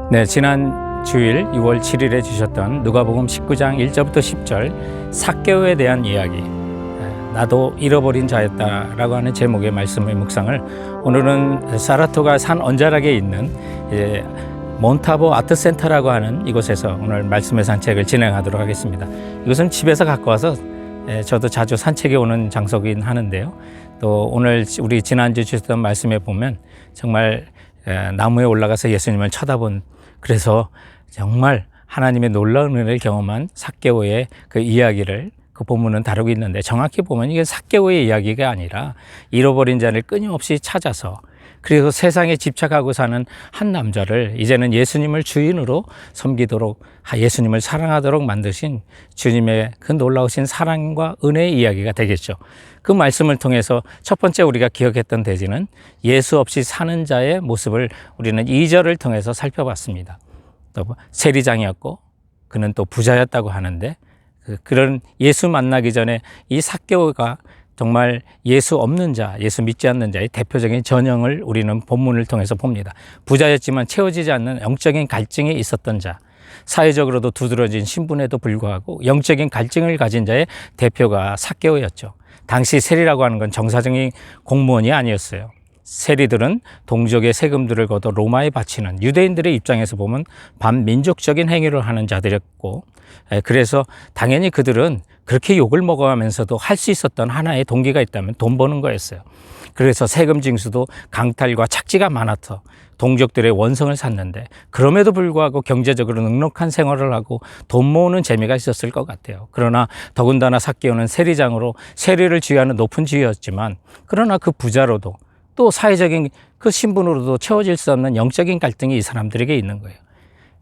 네, 지난 주일 6월 7일에 주셨던 누가복음 19장 1절부터 10절 삭개오에 대한 이야기, 나도 잃어버린 자였다라고 하는 제목의 말씀의 묵상을 오늘은 사라토가 산 언저락에 있는 몬타보 아트센터라고 하는 이곳에서 오늘 말씀의 산책을 진행하도록 하겠습니다. 이것은 집에서 갖고 와서 저도 자주 산책에 오는 장소긴 하는데요. 또 오늘 우리 지난주 주셨던 말씀에 보면 정말 나무에 올라가서 예수님을 쳐다본, 그래서 정말 하나님의 놀라운 은혜를 경험한 삭개오의 그 이야기를 그 본문은 다루고 있는데, 정확히 보면 이게 삭개오의 이야기가 아니라 잃어버린 자를 끊임없이 찾아서 그래서 세상에 집착하고 사는 한 남자를 이제는 예수님을 주인으로 섬기도록, 예수님을 사랑하도록 만드신 주님의 그 놀라우신 사랑과 은혜의 이야기가 되겠죠. 그 말씀을 통해서 첫 번째 우리가 기억했던 대지는 예수 없이 사는 자의 모습을 우리는 2절을 통해서 살펴봤습니다. 또 세리장이었고 그는 또 부자였다고 하는데, 그런 예수 만나기 전에 이 삭개오가 정말 예수 없는 자, 예수 믿지 않는 자의 대표적인 전형을 우리는 본문을 통해서 봅니다. 부자였지만 채워지지 않는 영적인 갈증이 있었던 자, 사회적으로도 두드러진 신분에도 불구하고 영적인 갈증을 가진 자의 대표가 삭개오였죠. 당시 세리라고 하는 건 정사적인 공무원이 아니었어요. 세리들은 동족의 세금들을 걷어 로마에 바치는, 유대인들의 입장에서 보면 반민족적인 행위를 하는 자들이었고, 그래서 당연히 그들은 그렇게 욕을 먹어가면서도 할 수 있었던 하나의 동기가 있다면 돈 버는 거였어요. 그래서 세금 징수도 강탈과 착취가 많아서 동족들의 원성을 샀는데, 그럼에도 불구하고 경제적으로 넉넉한 생활을 하고 돈 모으는 재미가 있었을 것 같아요. 그러나 더군다나 삭개오는 세리장으로 세리를 지휘하는 높은 지위였지만, 그러나 그 부자로도 또 사회적인 그 신분으로도 채워질 수 없는 영적인 갈등이 이 사람들에게 있는 거예요.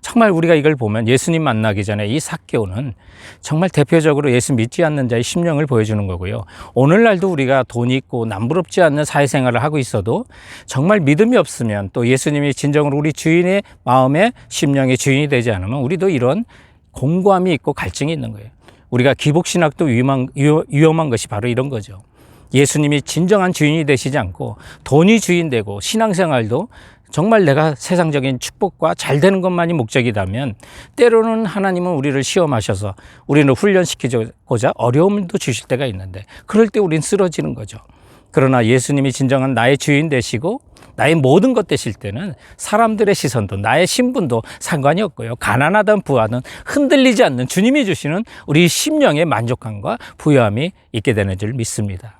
정말 우리가 이걸 보면 예수님 만나기 전에 이 삭개오는 정말 대표적으로 예수 믿지 않는 자의 심령을 보여주는 거고요. 오늘날도 우리가 돈이 있고 남부럽지 않는 사회생활을 하고 있어도 정말 믿음이 없으면, 또 예수님이 진정으로 우리 주인의 마음의 심령의 주인이 되지 않으면 우리도 이런 공고함이 있고 갈증이 있는 거예요. 우리가 기복신학도 위험한 것이 바로 이런 거죠. 예수님이 진정한 주인이 되시지 않고 돈이 주인 되고 신앙생활도 정말 내가 세상적인 축복과 잘 되는 것만이 목적이라면, 때로는 하나님은 우리를 시험하셔서 우리를 훈련시키고자 어려움도 주실 때가 있는데, 그럴 때 우린 쓰러지는 거죠. 그러나 예수님이 진정한 나의 주인 되시고 나의 모든 것 되실 때는 사람들의 시선도 나의 신분도 상관이 없고요. 가난하든 부하든 흔들리지 않는 주님이 주시는 우리 심령의 만족감과 부여함이 있게 되는 줄 믿습니다.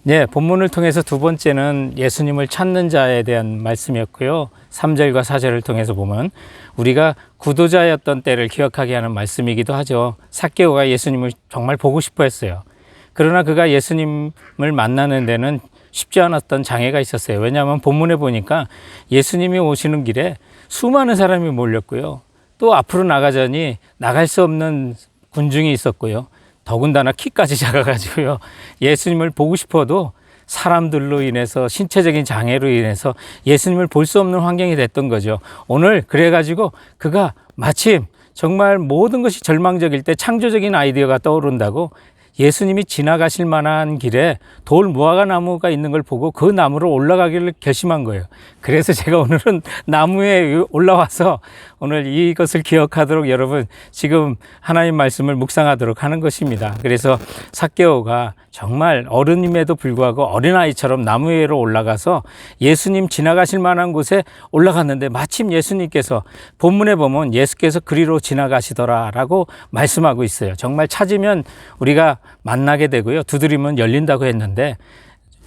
네, 본문을 통해서 두 번째는 예수님을 찾는 자에 대한 말씀이었고요. 3절과 4절을 통해서 보면 우리가 구도자였던 때를 기억하게 하는 말씀이기도 하죠. 삭개오가 예수님을 정말 보고 싶어 했어요. 그러나 그가 예수님을 만나는 데는 쉽지 않았던 장애가 있었어요. 왜냐하면 본문에 보니까 예수님이 오시는 길에 수많은 사람이 몰렸고요. 또 앞으로 나가자니 나갈 수 없는 군중이 있었고요. 더군다나 키까지 작아가지고요. 예수님을 보고 싶어도 사람들로 인해서, 신체적인 장애로 인해서 예수님을 볼 수 없는 환경이 됐던 거죠. 오늘 그래가지고 그가 마침 정말 모든 것이 절망적일 때 창조적인 아이디어가 떠오른다고 예수님이 지나가실 만한 길에 돌 무화과 나무가 있는 걸 보고 그 나무로 올라가기를 결심한 거예요. 그래서 제가 오늘은 나무에 올라와서 오늘 이것을 기억하도록 여러분 지금 하나님 말씀을 묵상하도록 하는 것입니다. 그래서 삭개오가 정말 어른임에도 불구하고 어린아이처럼 나무 위로 올라가서 예수님 지나가실 만한 곳에 올라갔는데, 마침 예수님께서 본문에 보면 예수께서 그리로 지나가시더라라고 말씀하고 있어요. 정말 찾으면 우리가 만나게 되고요. 두드리면 열린다고 했는데,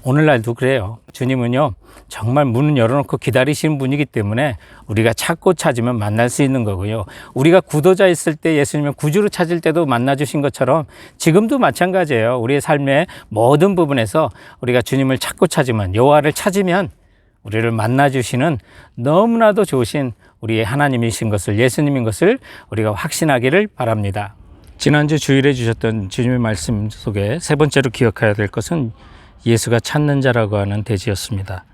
오늘날도 그래요. 주님은요, 정말 문을 열어놓고 기다리시는 분이기 때문에 우리가 찾고 찾으면 만날 수 있는 거고요. 우리가 구도자 있을 때 예수님을 구주로 찾을 때도 만나주신 것처럼 지금도 마찬가지예요. 우리의 삶의 모든 부분에서 우리가 주님을 찾고 찾으면, 여호와를 찾으면 우리를 만나주시는 너무나도 좋으신 우리의 하나님이신 것을, 예수님인 것을 우리가 확신하기를 바랍니다. 지난주 주일에 주셨던 주님의 말씀 속에 세 번째로 기억해야 될 것은 예수가 찾는 자라고 하는 대지였습니다.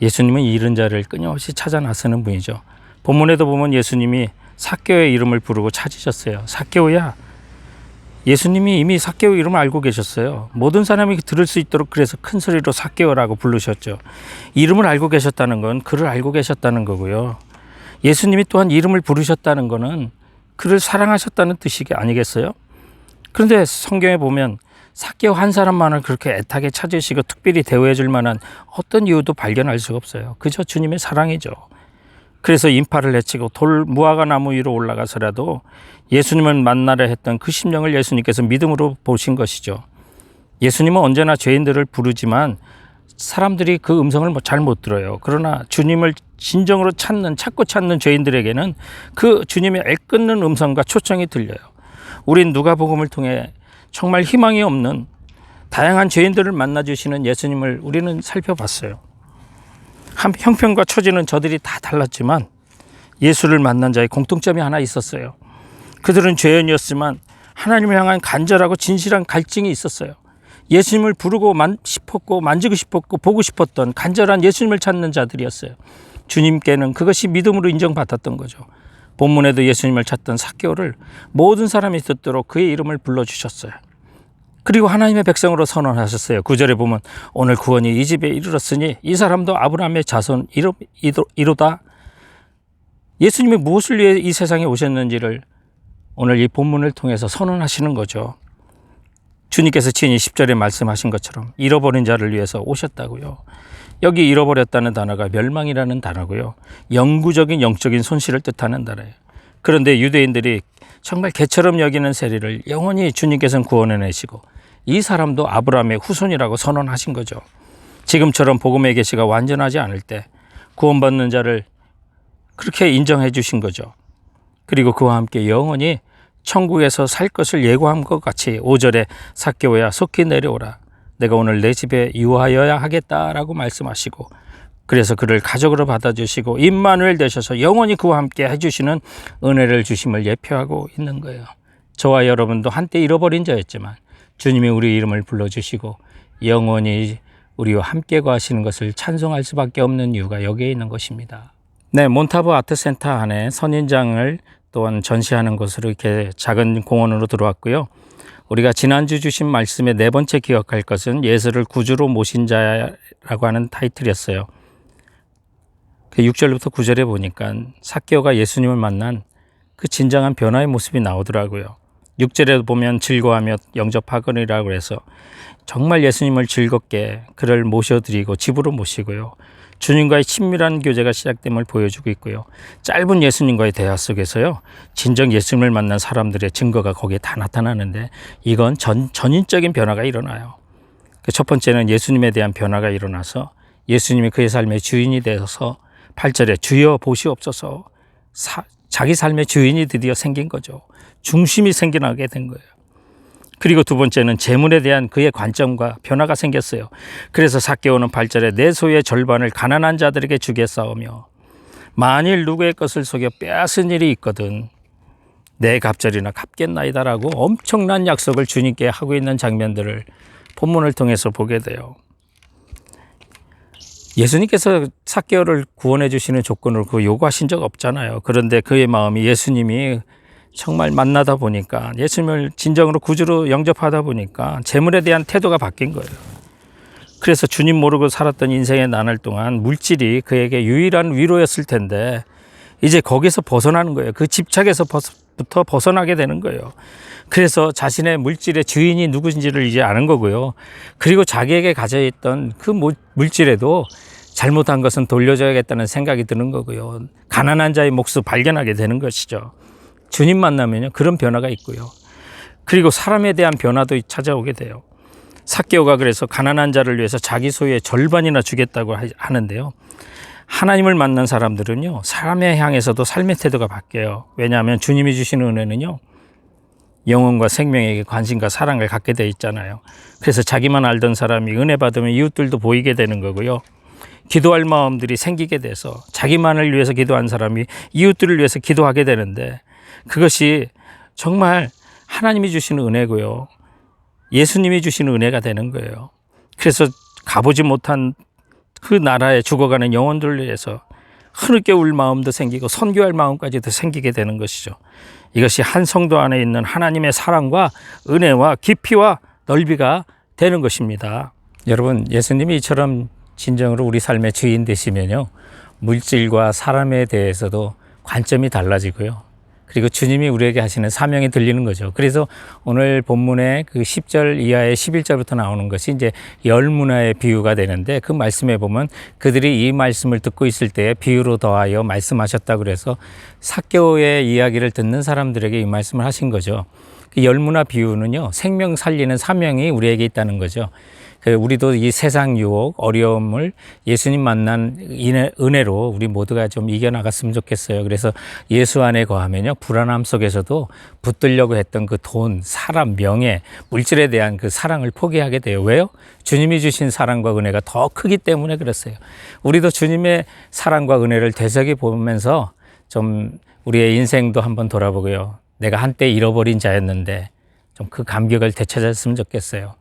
예수님은 잃은 자를 끊임없이 찾아 나서는 분이죠. 본문에도 보면 예수님이 삭개오의 이름을 부르고 찾으셨어요. 삭개오야. 예수님이 이미 삭개오 이름을 알고 계셨어요. 모든 사람이 들을 수 있도록 그래서 큰 소리로 삭개오라고 부르셨죠. 이름을 알고 계셨다는 건 그를 알고 계셨다는 거고요. 예수님이 또한 이름을 부르셨다는 것은 그를 사랑하셨다는 뜻이 아니겠어요? 그런데 성경에 보면 삭개오 한 사람만을 그렇게 애타게 찾으시고 특별히 대우해 줄 만한 어떤 이유도 발견할 수가 없어요. 그저 주님의 사랑이죠. 그래서 인파를 해치고 무화과 나무 위로 올라가서라도 예수님을 만나려 했던 그 심령을 예수님께서 믿음으로 보신 것이죠. 예수님은 언제나 죄인들을 부르지만 사람들이 그 음성을 잘 못 들어요. 그러나 주님을 진정으로 찾고 찾는 죄인들에게는 그 주님의 애끓는 음성과 초청이 들려요. 우린 누가복음을 통해 정말 희망이 없는 다양한 죄인들을 만나주시는 예수님을 우리는 살펴봤어요. 형편과 처지는 저들이 다 달랐지만 예수를 만난 자의 공통점이 하나 있었어요. 그들은 죄인이었지만 하나님을 향한 간절하고 진실한 갈증이 있었어요. 예수님을 부르고 싶었고 만지고 싶었고 보고 싶었던 간절한 예수님을 찾는 자들이었어요. 주님께는 그것이 믿음으로 인정받았던 거죠. 본문에도 예수님을 찾던 삭개오를 모든 사람이 듣도록 그의 이름을 불러주셨어요. 그리고 하나님의 백성으로 선언하셨어요. 9절에 보면 오늘 구원이 이 집에 이르렀으니 이 사람도 아브라함의 자손이로다. 예수님이 무엇을 위해 이 세상에 오셨는지를 오늘 이 본문을 통해서 선언하시는 거죠. 주님께서 친히 10절에 말씀하신 것처럼 잃어버린 자를 위해서 오셨다고요. 여기 잃어버렸다는 단어가 멸망이라는 단어고요. 영구적인 영적인 손실을 뜻하는 단어예요. 그런데 유대인들이 정말 개처럼 여기는 세리를 영원히 주님께서는 구원해내시고 이 사람도 아브라함의 후손이라고 선언하신 거죠. 지금처럼 복음의 계시가 완전하지 않을 때 구원받는 자를 그렇게 인정해 주신 거죠. 그리고 그와 함께 영원히 천국에서 살 것을 예고한 것 같이 5절에 삭개오야 속히 내려오라. 내가 오늘 내 집에 유하여야 하겠다라고 말씀하시고 그래서 그를 가족으로 받아주시고 임마누엘 되셔서 영원히 그와 함께 해주시는 은혜를 주심을 예표하고 있는 거예요. 저와 여러분도 한때 잃어버린 자였지만 주님이 우리 이름을 불러주시고 영원히 우리와 함께 거하시는 것을 찬송할 수밖에 없는 이유가 여기에 있는 것입니다. 네, 몬타브 아트센터 안에 선인장을 또한 전시하는 곳으로 이렇게 작은 공원으로 들어왔고요. 우리가 지난주 주신 말씀의 네 번째 기억할 것은 예수를 구주로 모신 자라고 하는 타이틀이었어요. 6절부터 9절에 보니까 삭개오가 예수님을 만난 그 진정한 변화의 모습이 나오더라고요. 6절에 보면 즐거워하며 영접하거니라고 해서 정말 예수님을 즐겁게 그를 모셔드리고 집으로 모시고요. 주님과의 친밀한 교제가 시작됨을 보여주고 있고요. 짧은 예수님과의 대화 속에서요. 진정 예수님을 만난 사람들의 증거가 거기에 다 나타나는데 이건 전인적인 변화가 일어나요. 첫 번째는 예수님에 대한 변화가 일어나서 예수님이 그의 삶의 주인이 되어서 8절에 주여 보시옵소서 자기 삶의 주인이 드디어 생긴 거죠. 중심이 생겨나게 된 거예요. 그리고 두 번째는 재물에 대한 그의 관점과 변화가 생겼어요. 그래서 삭개오는 8절에 내 소유의 절반을 가난한 자들에게 주겠사오며 만일 누구의 것을 속여 빼앗은 일이 있거든 내 갑절이나 갚겠나이다라고 엄청난 약속을 주님께 하고 있는 장면들을 본문을 통해서 보게 돼요. 예수님께서 삭개오를 구원해 주시는 조건을 요구하신 적 없잖아요. 그런데 그의 마음이 예수님이 정말 만나다 보니까 예수님을 진정으로 구주로 영접하다 보니까 재물에 대한 태도가 바뀐 거예요. 그래서 주님 모르고 살았던 인생의 나날 동안 물질이 그에게 유일한 위로였을 텐데 이제 거기서 벗어나는 거예요. 그 집착에서부터 벗어나게 되는 거예요. 그래서 자신의 물질의 주인이 누구인지를 이제 아는 거고요. 그리고 자기에게 가져있던 그 물질에도 잘못한 것은 돌려줘야겠다는 생각이 드는 거고요. 가난한 자의 몫을 발견하게 되는 것이죠. 주님 만나면요 그런 변화가 있고요. 그리고 사람에 대한 변화도 찾아오게 돼요. 삭개오가 그래서 가난한 자를 위해서 자기 소유의 절반이나 주겠다고 하는데요. 하나님을 만난 사람들은요 사람에 향해서도 삶의 태도가 바뀌어요. 왜냐하면 주님이 주시는 은혜는요 영혼과 생명에게 관심과 사랑을 갖게 돼 있잖아요. 그래서 자기만 알던 사람이 은혜 받으면 이웃들도 보이게 되는 거고요. 기도할 마음들이 생기게 돼서 자기만을 위해서 기도한 사람이 이웃들을 위해서 기도하게 되는데 그것이 정말 하나님이 주시는 은혜고요. 예수님이 주시는 은혜가 되는 거예요. 그래서 가보지 못한 그 나라에 죽어가는 영혼들을 위해서 흐느껴 울 마음도 생기고 선교할 마음까지도 생기게 되는 것이죠. 이것이 한 성도 안에 있는 하나님의 사랑과 은혜와 깊이와 넓이가 되는 것입니다. 여러분, 예수님이 이처럼 진정으로 우리 삶의 주인 되시면요 물질과 사람에 대해서도 관점이 달라지고요. 그리고 주님이 우리에게 하시는 사명이 들리는 거죠. 그래서 오늘 본문의 그 10절 이하의 11절부터 나오는 것이 이제 열 문화의 비유가 되는데, 그 말씀에 보면 그들이 이 말씀을 듣고 있을 때에 비유로 더하여 말씀하셨다 그래서 삭개오의 이야기를 듣는 사람들에게 이 말씀을 하신 거죠. 그 열 문화 비유는요, 생명 살리는 사명이 우리에게 있다는 거죠. 우리도 이 세상 유혹, 어려움을 예수님 만난 은혜로 우리 모두가 좀 이겨나갔으면 좋겠어요. 그래서 예수 안에 거하면요, 불안함 속에서도 붙들려고 했던 그 돈, 사람, 명예, 물질에 대한 그 사랑을 포기하게 돼요. 왜요? 주님이 주신 사랑과 은혜가 더 크기 때문에 그랬어요. 우리도 주님의 사랑과 은혜를 되새겨 보면서 좀 우리의 인생도 한번 돌아보고요. 내가 한때 잃어버린 자였는데 좀 그 감격을 되찾았으면 좋겠어요.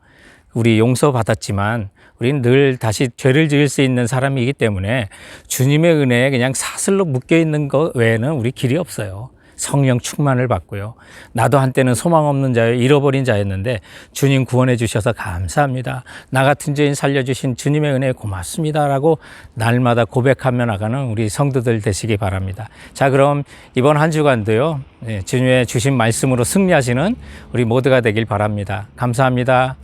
우리 용서받았지만 우리는 늘 다시 죄를 지을 수 있는 사람이기 때문에 주님의 은혜에 그냥 사슬로 묶여있는 것 외에는 우리 길이 없어요. 성령 충만을 받고요. 나도 한때는 소망 없는 자여 잃어버린 자였는데 주님 구원해 주셔서 감사합니다. 나 같은 죄인 살려주신 주님의 은혜에 고맙습니다 라고 날마다 고백하며 나가는 우리 성도들 되시기 바랍니다. 자, 그럼 이번 한 주간도요, 주님의 주신 말씀으로 승리하시는 우리 모두가 되길 바랍니다. 감사합니다.